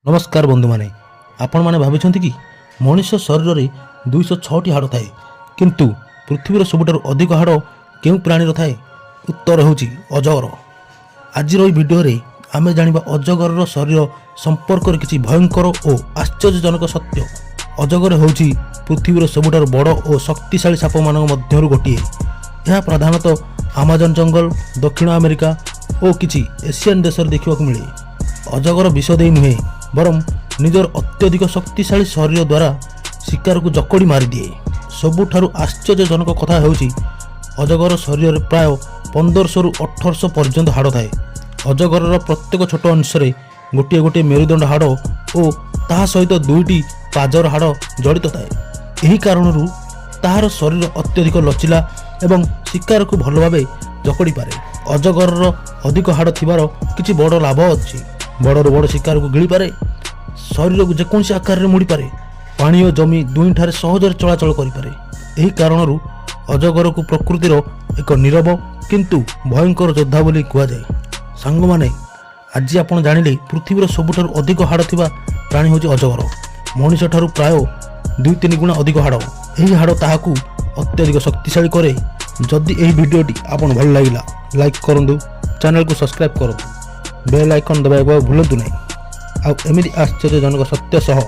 नमस्कार बंधु माने आपण माने भाबिछंती कि मनुष्य शरीर में 206 हाड़ थाए किंतु पृथ्वीर सबुठारु अधिक हाड़ केउ प्राणी थाए। उत्तर होची अजगर। आज भिडियो रे आमे जानिबा अजगर शरीर संपर्क रे किछि भयंकर और आश्चर्यजनक सत्य। अजगर होची पृथ्वीर सबुठारु बड़ और शक्तिशाली साप मानक मध्यरु गोटिए। यह प्रधानतः आमाजन जंगल, दक्षिण अमेरिका और किछि एशियन देश देखा मिले। अजगर विष दे नुहे बरम निजर अत्यधिक शक्तिशाली शरीर द्वारा शिकार को जकड़ी मारी दिए। सबुठारु आश्चर्यजनक कथा हेउची अजगर शरीर प्राय 1500 रु 1800 पर्यंत हाड़ थाए। अजगर प्रत्येक छोट अंश गोटे गोटे मेरुदंड हाड़ और ता सहित दुईटी पाजर हाड़ जड़ित थाए। यही कारणरू ताहार शरीर अत्यधिक लचिला एवं शिकार को भल भाव जकड़ी पारे। अजगर अधिक हाड़ थिबार किछि बड़ लाभ अछि। बड़र बड़ शिकार को गिली पारे, शरीर को जेकोसी आकार में मुड़ी पारे, पानी और जमी दुई ठारे सहजरे चलाचल करिपारे। एही कारणरू अजगर को प्रकृतिर एक नीरव किंतु भयंकर योद्धा बोली कुआ जाए। सांग माने आज आपण जानिले पृथ्वीर सबुठारु अधिक हाड़ थिबा प्राणी होची अजगर। मनुष्य ठारू प्राय 2-3 गुणा अधिक हाड़। एही हाड़ ताहाकू अत्यधिक शक्तिशाली करे। जदि एही वीडियोटी आपण भल लागिला लाइक करंतु, चैनल को सब्सक्राइब करंतु, बेल आइकन दबाइबा भूलंतु नहीं। आ एमिति आश्चर्यजनक सत्य सह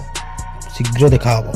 शीघ्र देखा हबो।